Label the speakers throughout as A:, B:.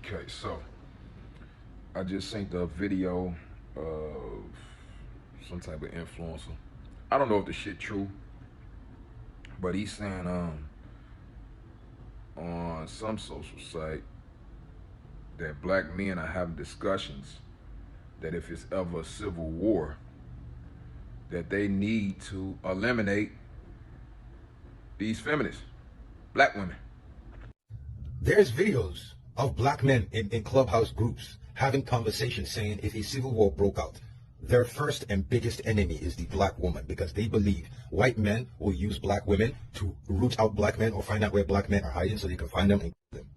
A: Okay, so I just seen the video of some type of influencer. I don't know if the shit true, but he's saying on some social site that black men are having discussions that if it's ever a civil war, that they need to eliminate these feminists, black women.
B: There's videos of black men in clubhouse groups having conversations saying if a civil war broke out, their first and biggest enemy is the black woman, because they believe white men will use black women to root out black men or find out where black men are hiding so they can find them and kill them.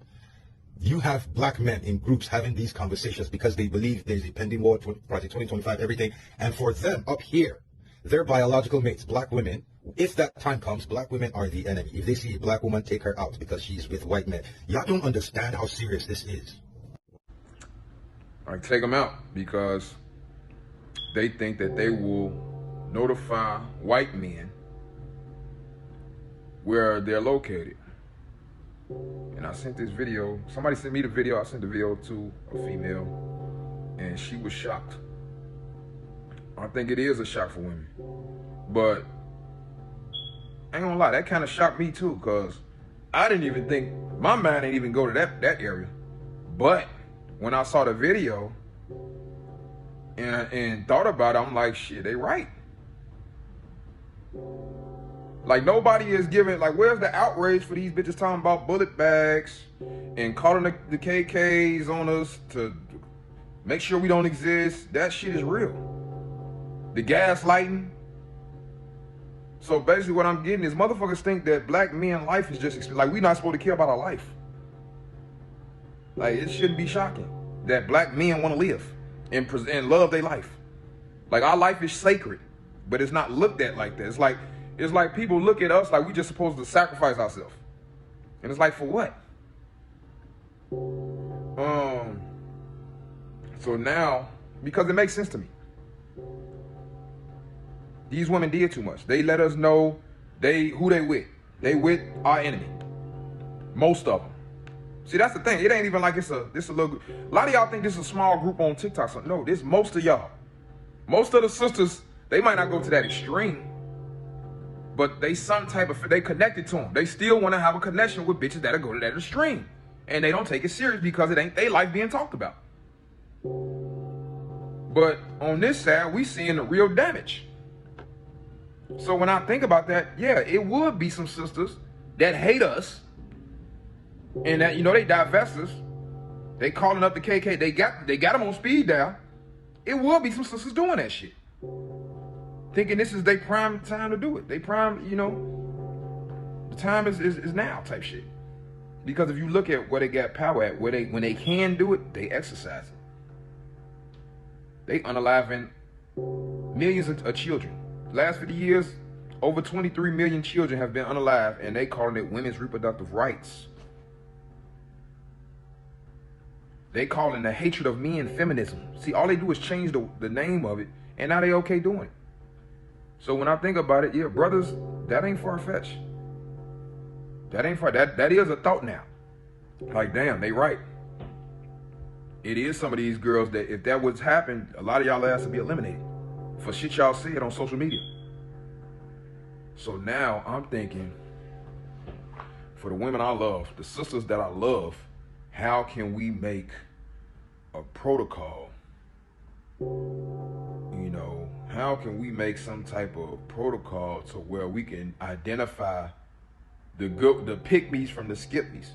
B: You have black men in groups having these conversations because they believe there's a pending war, Project 2025, everything. And for them up here, their biological mates, black women, if that time comes, black women are the enemy. If they see a black woman, take her out because she's with white men. Y'all don't understand how serious this is.
A: I take them out because they think that they will notify white men where they're located. And I sent this video, somebody sent me the video, I sent the video to a female, and she was shocked. I think it is a shock for women. But I ain't gonna lie, that kind of shocked me too, because I didn't even think, my mind didn't even go to that area. But when I saw the video and thought about it, I'm like, shit, they right. Like, nobody is giving, like, where's the outrage for these bitches talking about bullet bags and calling the KKs on us to make sure we don't exist? That shit is real. The gaslighting. So basically what I'm getting is motherfuckers think that black men life is just, like, we not supposed to care about our life. Like, it shouldn't be shocking that black men want to live and love their life. Like, our life is sacred, but it's not looked at like that. It's like people look at us like we just supposed to sacrifice ourselves. And it's like, for what? So now, because it makes sense to me. These women did too much. They let us know who they with. They with our enemy. Most of them. See, that's the thing. It ain't even like this a little. A lot of y'all think this is a small group on TikTok. So no, this most of y'all. Most of the sisters, they might not go to that extreme, but they they connected to them. They still want to have a connection with bitches that'll go to that extreme, and they don't take it serious because it ain't they life being talked about. But on this side, we seeing the real damage. So when I think about that, yeah, it would be some sisters that hate us and that, you know, they divest us. They calling up the KK. They got them on speed dial. It would be some sisters doing that shit. Thinking this is their prime time to do it. They prime, you know, the time is now type shit. Because if you look at where they got power at, when they can do it, they exercise it. They unaliving millions of children. Last 50 years, over 23 million children have been unalive, and they calling it women's reproductive rights. They calling the hatred of men feminism. See, all they do is change the name of it, and now they okay doing it. So when I think about it, yeah, brothers, that ain't far-fetched. That ain't far. That is a thought now. Like, damn, they right. It is some of these girls that if that was happened, a lot of y'all ass would be eliminated for shit y'all said on social media. So now I'm thinking, for the women I love, the sisters that I love, how can we make a protocol? You know, how can we make some type of protocol to where we can identify the pick-me's from the skip-me's?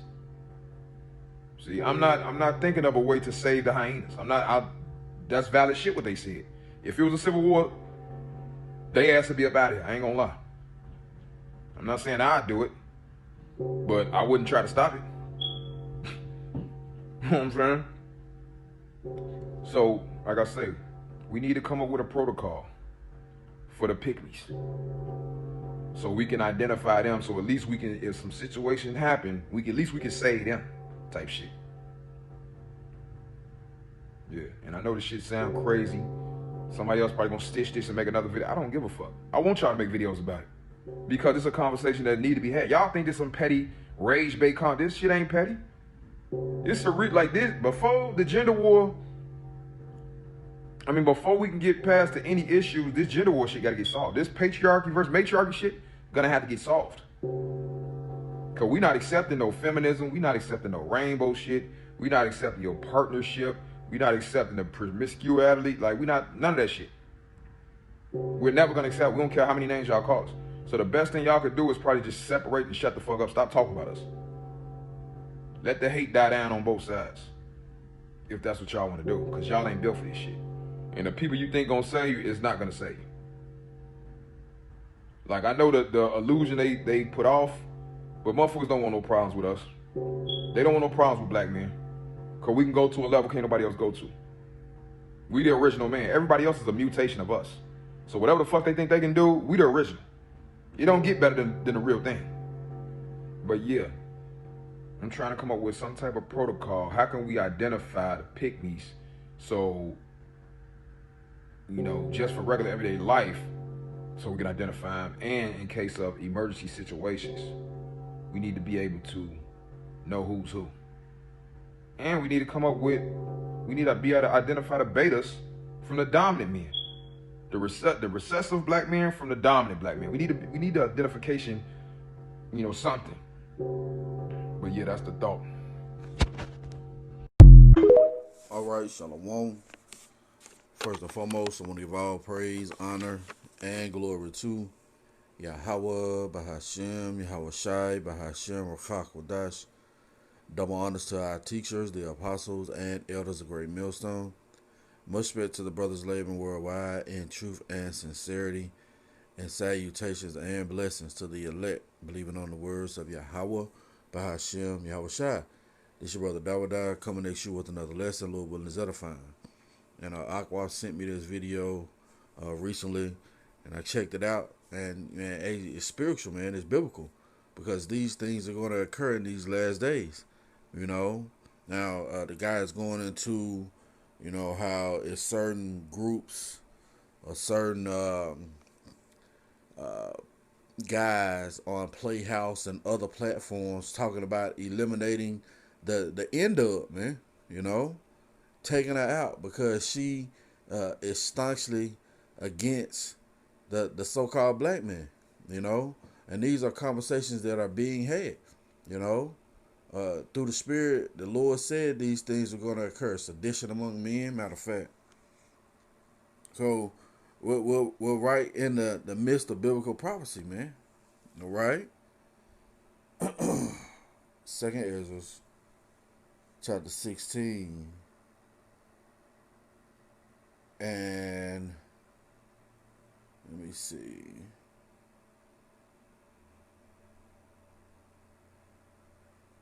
A: See, I'm not thinking of a way to save the hyenas. That's valid shit what they said. If it was a civil war, they ass to be about it. I ain't gonna lie. I'm not saying I'd do it, but I wouldn't try to stop it. You know what I'm saying? So, like I say, we need to come up with a protocol for the pick-me's, so we can identify them. So at least we can, if some situation happen, at least we can save them, type shit. Yeah, and I know this shit sound crazy. Somebody else probably gonna stitch this and make another video. I don't give a fuck. I want y'all to make videos about it because it's a conversation that need to be had. Y'all think this some petty rage bait content? This shit ain't petty. It's like this before the gender war. I mean, before we can get past to any issues, this gender war shit gotta get solved. This patriarchy versus matriarchy shit gonna have to get solved. Cause we not accepting no feminism, we not accepting no rainbow shit, we not accepting your partnership, we not accepting the promiscuity, like we not, none of that shit. We're never gonna accept, we don't care how many names y'all call us. So the best thing y'all could do is probably just separate and shut the fuck up, stop talking about us. Let the hate die down on both sides. If that's what y'all wanna do, cause y'all ain't built for this shit. And the people you think gonna save you is not gonna save you. Like, I know that the illusion they put off, but motherfuckers don't want no problems with us. They don't want no problems with black men. Cause we can go to a level can't nobody else go to. We the original man. Everybody else is a mutation of us. So whatever the fuck they think they can do, we the original. It don't get better than the real thing. But yeah, I'm trying to come up with some type of protocol. How can we identify the pygmies so, you know, just for regular everyday life, so we can identify them, and in case of emergency situations, we need to be able to know who's who. And we need to come up with, we need to be able to identify the betas from the dominant men. The recessive black men from the dominant black men. We need the identification, you know, something. But yeah, that's the thought.
C: All right, Shalom. First and foremost, I want to give all praise, honor, and glory to Yahweh, Bahashem, Yahweh Shai, Bahashem, Rakak Wadash. Double honors to our teachers, the apostles, and elders of Great Millstone. Much respect to the brothers labing worldwide in truth and sincerity, and salutations and blessings to the elect, believing on the words of Yahweh, Bahashem, Yahweh Shai. This your brother Dawadah coming next you with another lesson, Lord willing is edifying. And Aqua sent me this video recently, and I checked it out, and man, it's spiritual, man. It's biblical, because these things are going to occur in these last days. You know, now the guy is going into, you know, how it's certain groups or certain guys on Playhouse and other platforms talking about eliminating the end up, man. You know, taking her out because she is staunchly against the so-called black man, you know. And these are conversations that are being had, you know. Through the Spirit, the Lord said these things are going to occur. Sedition among men, matter of fact. So we're right in the midst of biblical prophecy, man. All right? Second Ezra, chapter 16. And let me see.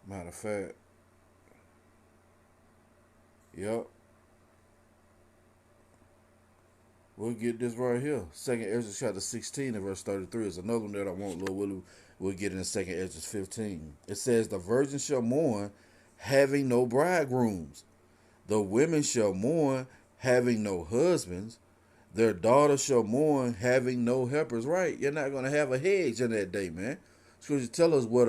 C: Matter of fact, yep. We'll get this right here. Second Ezra chapter 16 and verse 33 is another one that I want, Lord. We'll get in Second Ezra 15. It says, the virgin shall mourn, having no bridegrooms. The women shall mourn, having no husbands. Their daughters shall mourn, having no helpers. Right? You're not going to have a hedge in that day, man. Scripture tell us where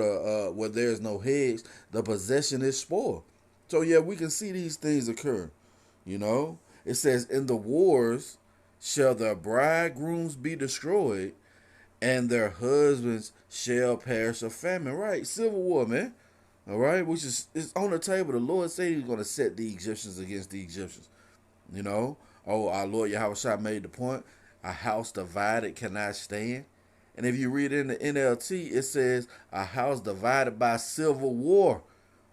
C: there is no hedge, the possession is spoiled. So yeah, we can see these things occur. You know, it says, in the wars shall their bridegrooms be destroyed, and their husbands shall perish of famine. Right, civil war, man. All right, which is on the table. The Lord said He's going to set the Egyptians against the Egyptians. You know, oh, our Lord Yahweh Shai made the point: a house divided cannot stand. And if you read in the NLT, it says a house divided by civil war.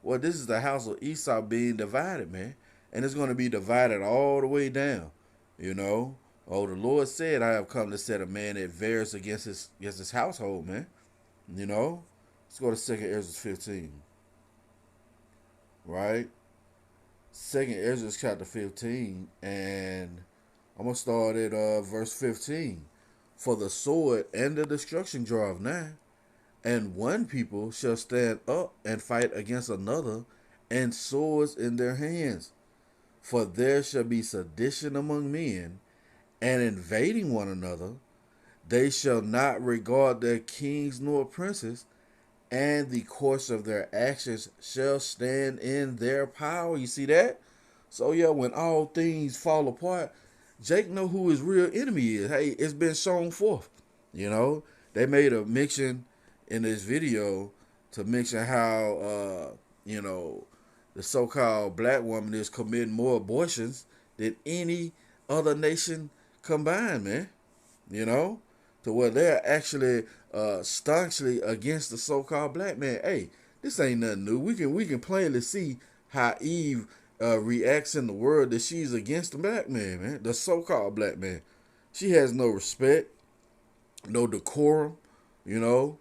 C: Well, this is the house of Esau being divided, man. And it's going to be divided all the way down. You know. Oh, the Lord said, I have come to set a man at variance against his household, man. You know. Let's go to 2 Ezra 15. Right? 2 Ezra chapter 15. And I'm going to start at verse 15. For the sword and the destruction draweth nigh, and one people shall stand up and fight against another, and swords in their hands. For there shall be sedition among men, and invading one another. They shall not regard their kings nor princes, and the course of their actions shall stand in their power. You see that? So yeah, when all things fall apart, Jake know who his real enemy is. Hey, it's been shown forth. You know, they made a mention in this video to mention how the so-called black woman is committing more abortions than any other nation combined, man. You know, to where they're actually staunchly against the so-called black man. Hey, this ain't nothing new. We can plainly see how Eve reacts in the world that she's against the black man, the so-called black man. She has no respect, no decorum. You know,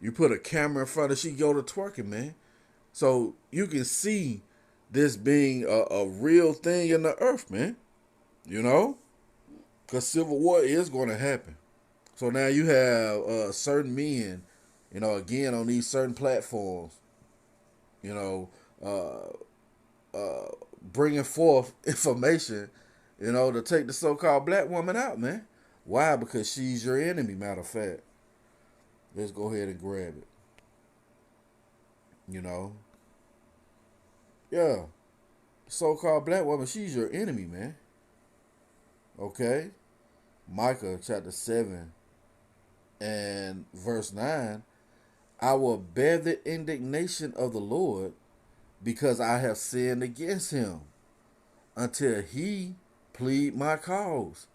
C: you put a camera in front of her, she go to twerking, man. So you can see this being a real thing in the earth, man. You know, because civil war is going to happen. So now you have certain men, again on these certain platforms, you know, bringing forth information, to take the so-called black woman out, man. Why? Because she's your enemy, matter of fact. Let's go ahead and grab it. Yeah, the so-called black woman, she's your enemy, man. Okay? Micah chapter 7 and verse 9, I will bear the indignation of the Lord because I have sinned against him until he plead my cause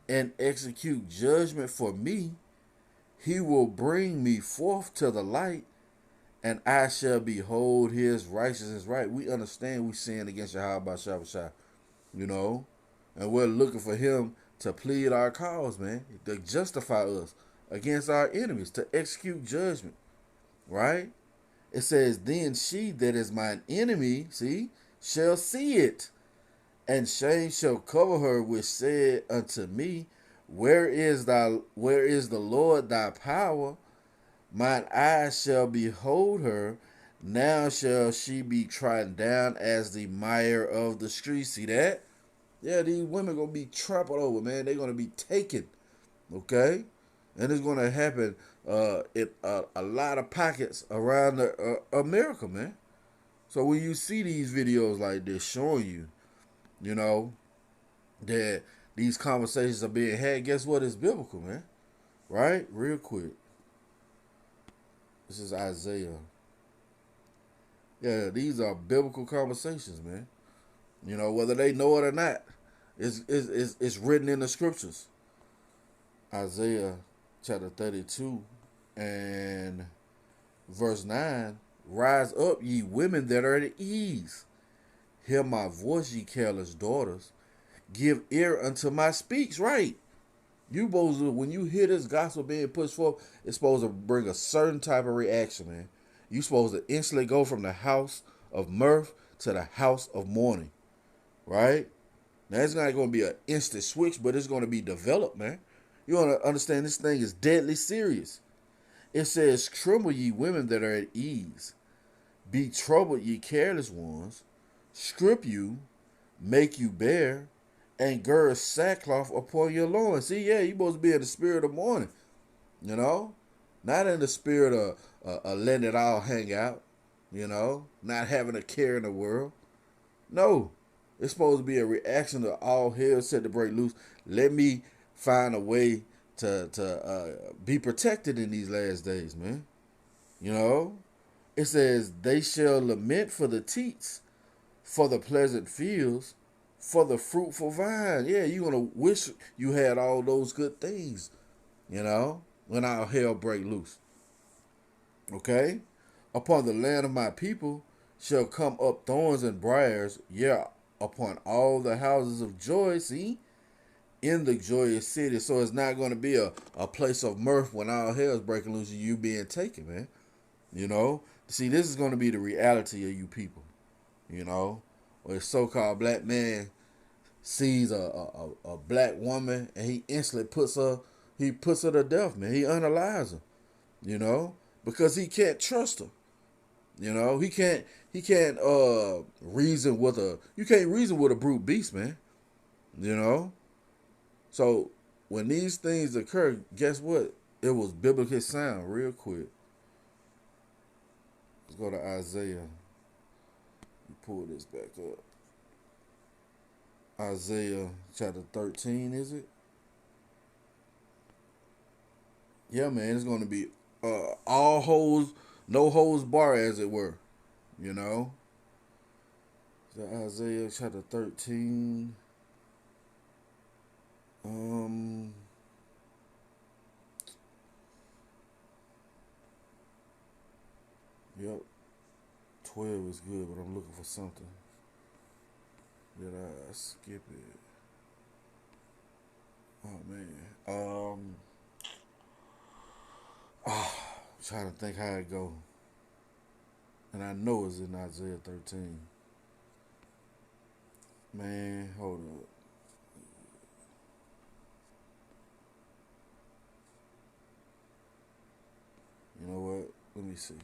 C: and execute judgment for me. He will bring me forth to the light and I shall behold his righteousness right. We understand we sin against Yahweh Shabbat, and we're looking for him to plead our cause, man, to justify us against our enemies, to execute judgment, right? It says, then she that is mine enemy, shall see it, and shame shall cover her, which said unto me, where is the Lord thy power? Mine eyes shall behold her. Now shall she be trodden down as the mire of the street. See that? Yeah, these women gonna be trampled over, man. They're gonna be taken. Okay? And it's gonna happen in a lot of pockets around America, man. So when you see these videos like this showing you, that these conversations are being had, guess what? It's biblical, man. Right? Real quick. This is Isaiah. Yeah, these are biblical conversations, man. Whether they know it or not, it's written in the scriptures. Isaiah chapter 32 and verse 9. Rise up, ye women that are at ease. Hear my voice, ye careless daughters. Give ear unto my speech, right? You supposed to, when you hear this gospel being pushed forth, it's supposed to bring a certain type of reaction, man. You supposed to instantly go from the house of mirth to the house of mourning, right? Now, it's not going to be an instant switch, but it's going to be developed, man. You want to understand this thing is deadly serious. It says, tremble ye women that are at ease. Be troubled ye careless ones. Strip you, make you bare, and gird sackcloth upon your loins. See, yeah, you supposed to be in the spirit of mourning, not in the spirit of letting it all hang out, not having a care in the world. No, it's supposed to be a reaction to all hell set to break loose. Let me find a way to be protected in these last days, man. It says, they shall lament for the teats, for the pleasant fields, for the fruitful vine. Yeah, you're going to wish you had all those good things, when our hell break loose. Okay? Upon the land of my people shall come up thorns and briars, yeah, upon all the houses of joy, in the joyous city. So it's not going to be a place of mirth when all hell is breaking loose and you being taken, man. See, this is going to be the reality of you people, where a so-called black man sees a black woman and he instantly puts her to death, man. He unalives her, because he can't trust her. He can't reason with you can't reason with a brute beast, man. So when these things occur, guess what? It was biblically sound real quick. Let's go to Isaiah. Pull this back up. Isaiah chapter 13, is it? Yeah, man, it's going to be all holes, no holes bar, as it were. You know? So Isaiah chapter 13. Yep. 12 is good, but I'm looking for something. Did I skip it? Oh man. Trying to think how it go. And I know it's in Isaiah 13. Man, hold up. You know what? Let me see.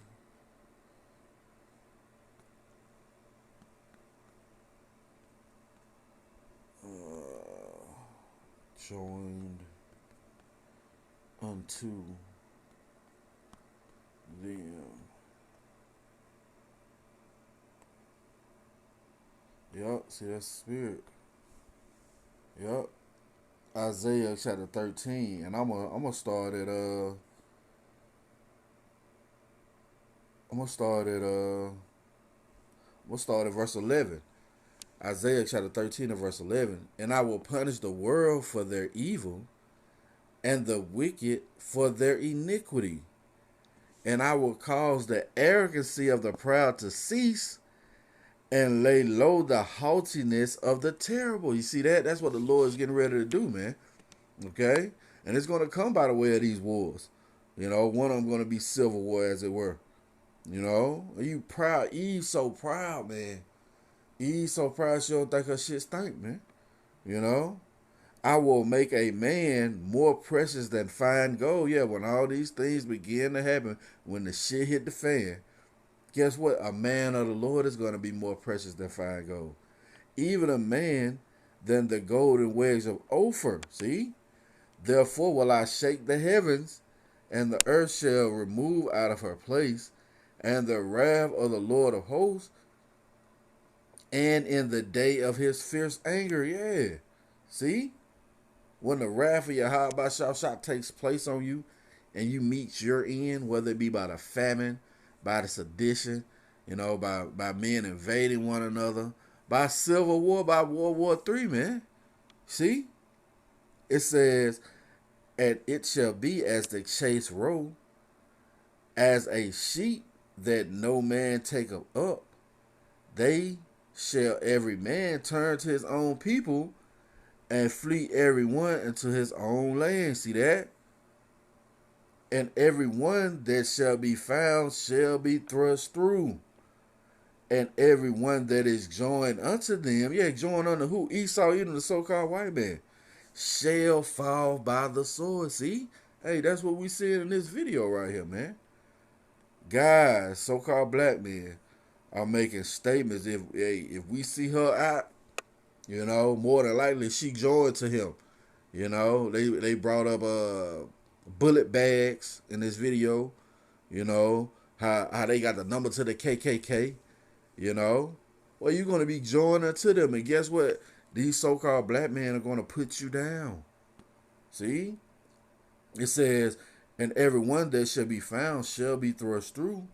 C: Joined unto them. Yup, see that's spirit. Yup. Isaiah chapter 13. And I'm gonna start at I'm gonna start at verse 11. Isaiah chapter 13 and verse 11. And I will punish the world for their evil and the wicked for their iniquity. And I will cause the arrogancy of the proud to cease and lay low the haughtiness of the terrible. You see that? That's what the Lord is getting ready to do, man. Okay? And it's going to come by the way of these wars. You know, one of them going to be civil war, as it were. You know? Are you proud? Eve so proud, man. Eve so proud she don't think her shit stink, man. You know? I will make a man more precious than fine gold. Yeah, when all these things begin to happen, when the shit hit the fan, guess what? A man of the Lord is going to be more precious than fine gold. Even a man than the golden wedge of Ophir. See? Therefore will I shake the heavens, and the earth shall remove out of her place, and the wrath of the Lord of hosts, and in the day of his fierce anger. Yeah. See? When the wrath of Yahweh shot takes place on you, and you meet your end, whether it be by the famine, by the sedition, you know, by men invading one another, by civil war, by World War III, man. See? It says, and it shall be as the chase roe, as a sheep that no man taketh up. They shall every man turn to his own people, and flee every one into his own land. See that? And every one that shall be found shall be thrust through. And every one that is joined unto them, yeah, joined unto who? Esau, even the so-called white man, shall fall by the sword. See? Hey, that's what we see in this video right here, man. Guys, so-called black men are making statements. If we see her out, you know, more than likely she joined to him. You know, they brought up bullet bags in this video. You know, how they got the number to the KKK. You know, well, you're going to be joining to them. And guess what? These so-called black men are going to put you down. See? It says, and every one that shall be found shall be thrust through.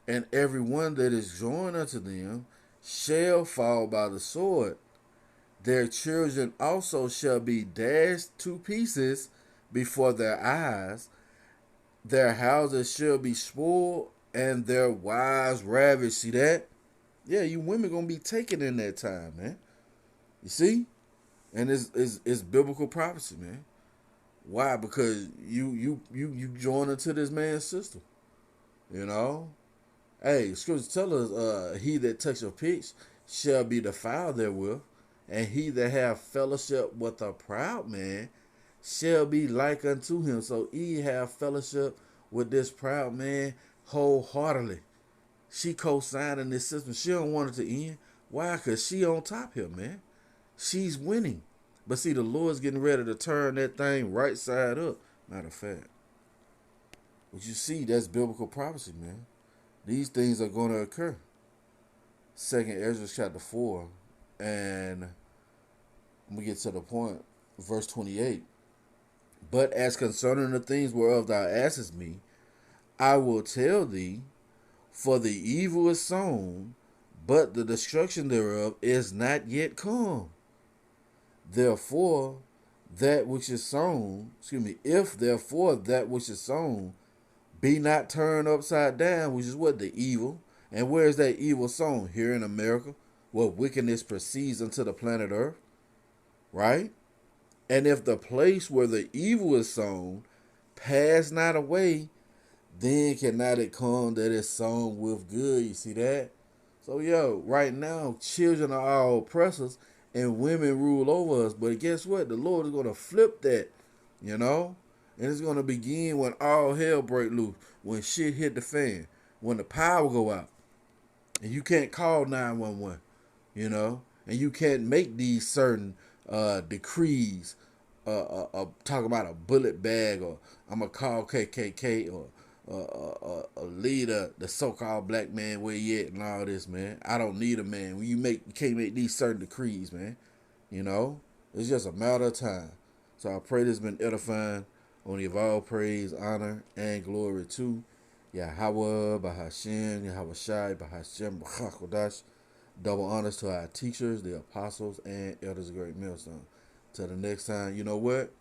C: And every one that is joined unto them shall fall by the sword. Their children also shall be dashed to pieces before their eyes. Their houses shall be spoiled, and their wives ravished. See that? Yeah, you women gonna be taken in that time, man. You see? And it's biblical prophecy, man. Why? Because you join into this man's system. You know? Hey, scripture tell us, he that toucheth pitch shall be defiled therewith. And he that have fellowship with a proud man shall be like unto him. So Eve have fellowship with this proud man wholeheartedly. She co-signing this system. She don't want it to end. Why? Because she on top here, man. She's winning. But see, the Lord's getting ready to turn that thing right side up. Matter of fact. What you see, that's biblical prophecy, man. These things are going to occur. Second Ezra chapter 4, and we get to the point, verse 28. But as concerning the things whereof thou askest me, I will tell thee, for the evil is sown, but the destruction thereof is not yet come. Therefore, that which is sown, if therefore that which is sown be not turned upside down, which is what? The evil. And where is that evil sown? Here in America, where wickedness proceeds unto the planet Earth, right? And if the place where the evil is sown pass not away, then cannot it come that is sown with good. You see that? So, right now, children are our oppressors and women rule over us. But guess what? The Lord is going to flip that, you know? And it's going to begin when all hell break loose, when shit hit the fan, when the power go out. And you can't call 911, you know? And you can't make these certain decrees, talk about a bullet bag, or I'm going to call KKK, or lead the so-called black man where he at and all this, man. I don't need a man. When you can't make these certain decrees, man. You know, it's just a matter of time. So I pray this has been edifying. Only of all praise, honor, and glory to Yahweh, Bahashem, Yahweh Shai, Bahashem, Bachakodash. Double honors to our teachers, the apostles, and elders of Great Millstone. Till the next time, you know what?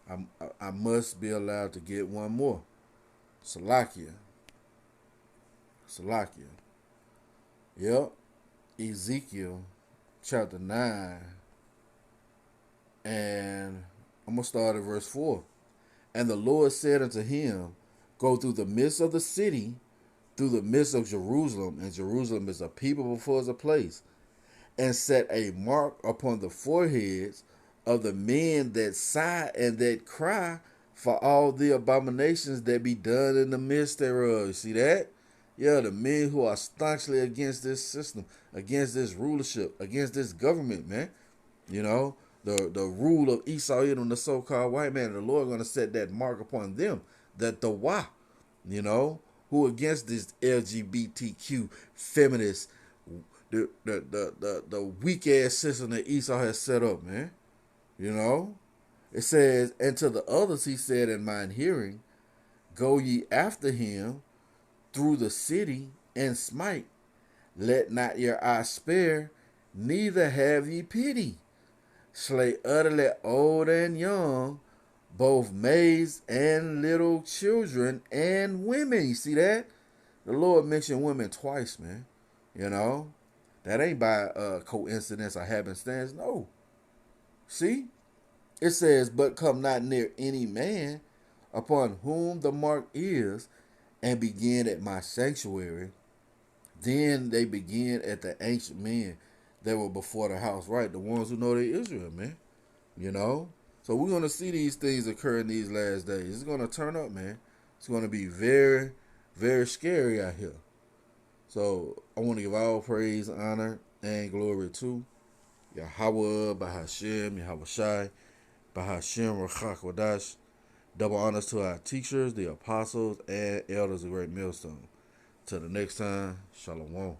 C: I must be allowed to get one more. Salakia. Yep. Ezekiel chapter 9. And I'm going to start at verse 4. And the Lord said unto him, go through the midst of the city, through the midst of Jerusalem, and Jerusalem is a people before it's a place, and set a mark upon the foreheads of the men that sigh and that cry for all the abominations that be done in the midst thereof. You see that? Yeah, the men who are staunchly against this system, against this rulership, against this government, man. You know, the rule of Esau Edom, the so-called white man. The Lord going to set that mark upon them, that the Wah, you know, who against this LGBTQ feminist, the weak ass system that Esau has set up, man. You know, it says, and to the others he said in mine hearing, go ye after him through the city and smite. Let not your eye spare, neither have ye pity. Slay utterly old and young, both maids and little children and women. You see that? The Lord mentioned women twice, man. You know, that ain't by coincidence or happenstance. No. See? It says, but come not near any man upon whom the mark is, and begin at my sanctuary. Then they begin at the ancient men that were before the house, right? The ones who know they're Israel, man. You know? So we're going to see these things occur in these last days. It's going to turn up, man. It's going to be very, very scary out here. So I want to give all praise, honor, and glory to Yahweh, Bahashem, Yahweh Shai, Bahashem, Rachakwadash. Double honors to our teachers, the apostles, and elders of Great Millstone. Till the next time, Shalom.